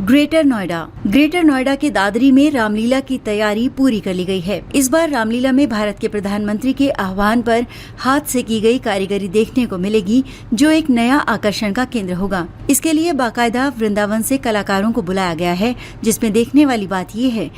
Greater Noida के दादरी में रामलीला की तैयारी पूरी कर ली गई है। इस बार रामलीला में भारत के प्रधानमंत्री के आह्वान पर हाथ से की गई कारीगरी देखने को मिलेगी, जो एक नया आकर्षण का केंद्र होगा। इसके लिए बाकायदा वृंदावन से कलाकारों को बुलाया गया है, जिसमें देखने वाली बात ये है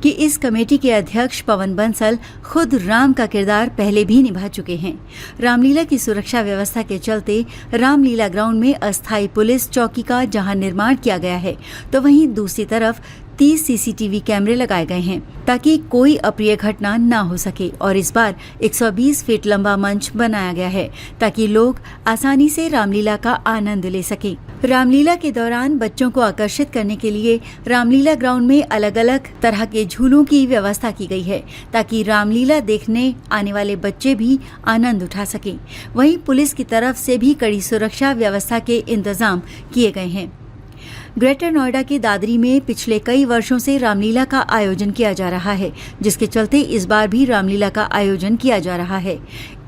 कि इस कमेटी के अध्यक्ष पवन बंसल खुद राम का किरदार पहले भी निभा चुके हैं। रामलीला की सुरक्षा व्यवस्था के चलते रामलीला ग्राउंड में अस्थायी पुलिस चौकी का जहां निर्माण किया गया है, तो वहीं दूसरी तरफ 30 सीसीटीवी कैमरे लगाए गए हैं ताकि कोई अप्रिय घटना न हो सके। और इस बार 120 फीट लंबा मंच बनाया गया है ताकि लोग आसानी से रामलीला का आनंद ले सकें। रामलीला के दौरान बच्चों को आकर्षित करने के लिए रामलीला ग्राउंड में अलग अलग तरह के झूलों की व्यवस्था की गई है ताकि रामलीला देखने आने वाले बच्चे भी आनंद उठा सकें। वहीं पुलिस की तरफ से भी कड़ी सुरक्षा व्यवस्था के इंतजाम किए गए हैं। ग्रेटर नोएडा के दादरी में पिछले कई वर्षों से रामलीला का आयोजन किया जा रहा है, जिसके चलते इस बार भी रामलीला का आयोजन किया जा रहा है।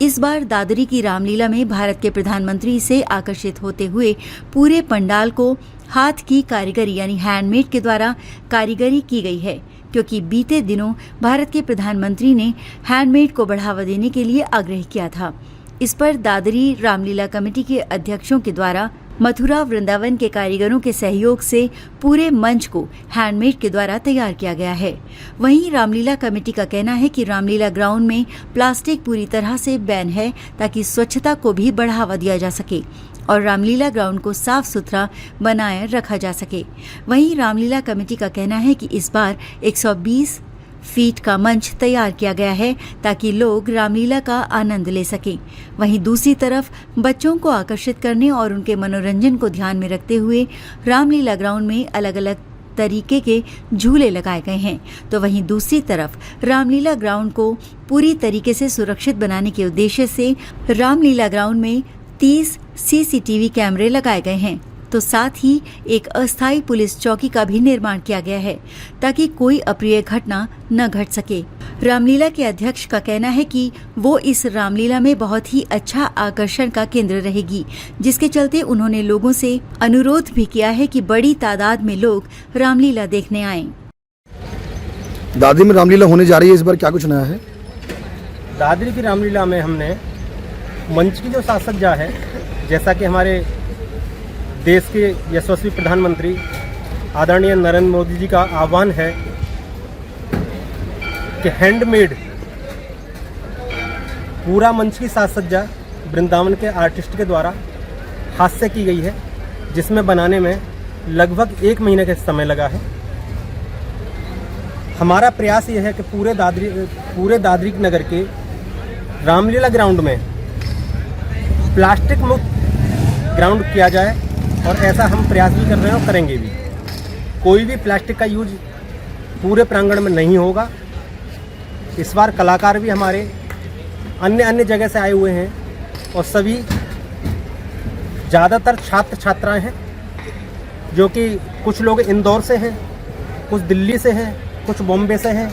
इस बार दादरी की रामलीला में भारत के प्रधानमंत्री से आकर्षित होते हुए पूरे पंडाल को हाथ की कारीगरी यानी हैंडमेड के द्वारा कारीगरी की गई है, क्योंकि बीते दिनों भारत के प्रधानमंत्री ने हैंडमेड को बढ़ावा देने के लिए आग्रह किया था। इस पर दादरी रामलीला कमेटी के अध्यक्षों के द्वारा मथुरा वृंदावन के कारीगरों के सहयोग से पूरे मंच को हैंडमेड के द्वारा तैयार किया गया है। वहीं रामलीला कमेटी का कहना है कि रामलीला ग्राउंड में प्लास्टिक पूरी तरह से बैन है ताकि स्वच्छता को भी बढ़ावा दिया जा सके और रामलीला ग्राउंड को साफ सुथरा बनाए रखा जा सके। वहीं रामलीला कमेटी का कहना है कि इस बार 120 फीट का मंच तैयार किया गया है ताकि लोग रामलीला का आनंद ले सकें। वहीं दूसरी तरफ बच्चों को आकर्षित करने और उनके मनोरंजन को ध्यान में रखते हुए रामलीला ग्राउंड में अलग अलग तरीके के झूले लगाए गए हैं, तो वहीं दूसरी तरफ रामलीला ग्राउंड को पूरी तरीके से सुरक्षित बनाने के उद्देश्य से रामलीला ग्राउंड में 30 सीसीटीवी कैमरे लगाए गए हैं, तो साथ ही एक अस्थायी पुलिस चौकी का भी निर्माण किया गया है ताकि कोई अप्रिय घटना न घट सके। रामलीला के अध्यक्ष का कहना है कि वो इस रामलीला में बहुत ही अच्छा आकर्षण का केंद्र रहेगी, जिसके चलते उन्होंने लोगों से अनुरोध भी किया है कि बड़ी तादाद में लोग रामलीला देखने आएं। दादरी में रामलीला होने जा रही है, इस बार क्या कुछ नया है? दादरी की रामलीला में हमने मंच की जो साज सज्जा है, जैसा कि हमारे देश के यशस्वी प्रधानमंत्री आदरणीय नरेंद्र मोदी जी का आह्वान है कि हैंडमेड पूरा मंच की साज सज्जा वृंदावन के आर्टिस्ट के द्वारा हाथ से की गई है, जिसमें बनाने में लगभग 1 महीने का समय लगा है। हमारा प्रयास ये है कि पूरे दादरी नगर के रामलीला ग्राउंड में प्लास्टिक मुक्त ग्राउंड किया जाए, और ऐसा हम प्रयास भी कर रहे हैं और करेंगे भी। कोई भी प्लास्टिक का यूज पूरे प्रांगण में नहीं होगा। इस बार कलाकार भी हमारे अन्य जगह से आए हुए हैं और सभी ज़्यादातर छात्र छात्राएं हैं, जो कि कुछ लोग इंदौर से हैं, कुछ दिल्ली से हैं, कुछ बॉम्बे से हैं,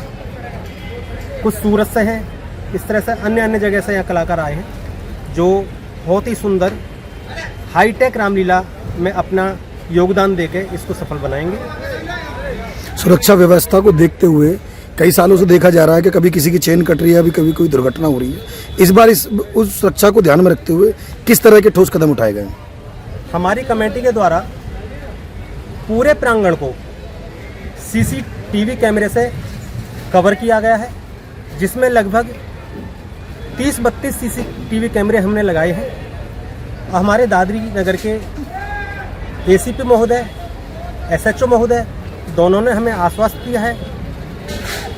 कुछ सूरत से हैं। इस तरह से अन्य जगह से यहाँ कलाकार आए हैं, जो बहुत ही सुंदर हाईटेक रामलीला में अपना योगदान देके इसको सफल बनाएंगे। सुरक्षा व्यवस्था को देखते हुए कई सालों से देखा जा रहा है कि कभी किसी की चेन कट रही है, अभी कभी कोई दुर्घटना हो रही है। इस बार उस सुरक्षा को ध्यान में रखते हुए किस तरह के ठोस कदम उठाए गए? हमारी कमेटी के द्वारा पूरे प्रांगण को सीसीटीवी कैमरे से कवर किया गया है, जिसमें लगभग 30-32 सीसीटीवी कैमरे हमने लगाए हैं। हमारे दादरी नगर के एसीपी महोदय, एसएचओ महोदय दोनों ने हमें आश्वस्त किया है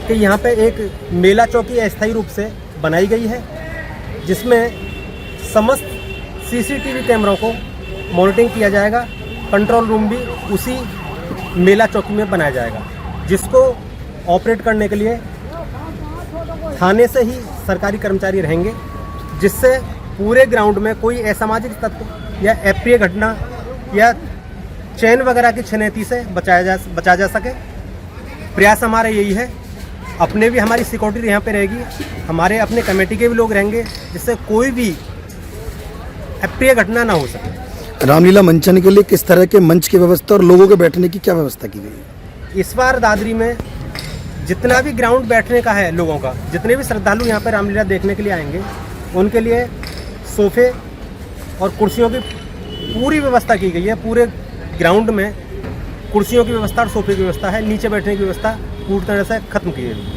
कि यहाँ पे एक मेला चौकी अस्थायी रूप से बनाई गई है, जिसमें समस्त सीसीटीवी कैमरों को मॉनिटरिंग किया जाएगा। कंट्रोल रूम भी उसी मेला चौकी में बनाया जाएगा, जिसको ऑपरेट करने के लिए थाने से ही सरकारी कर्मचारी रहेंगे, जिससे पूरे ग्राउंड में कोई असामाजिक तत्व या अप्रिय घटना या चैन वगैरह की छनेती से बचा जा सके। प्रयास हमारा यही है। अपने भी हमारी सिक्योरिटी यहाँ पे रहेगी, हमारे अपने कमेटी के भी लोग रहेंगे, जिससे कोई भी अप्रिय घटना ना हो सके। रामलीला मंचन के लिए किस तरह के मंच की व्यवस्था और लोगों के बैठने की क्या व्यवस्था की गई है? इस बार दादरी में जितना भी ग्राउंड बैठने का है लोगों का, जितने भी श्रद्धालु यहाँ पर रामलीला देखने के लिए आएंगे, उनके लिए सोफे और कुर्सियों की पूरी व्यवस्था की गई है। पूरे ग्राउंड में कुर्सियों की व्यवस्था और सोफे की व्यवस्था है। नीचे बैठने की व्यवस्था पूरी तरह से खत्म की है।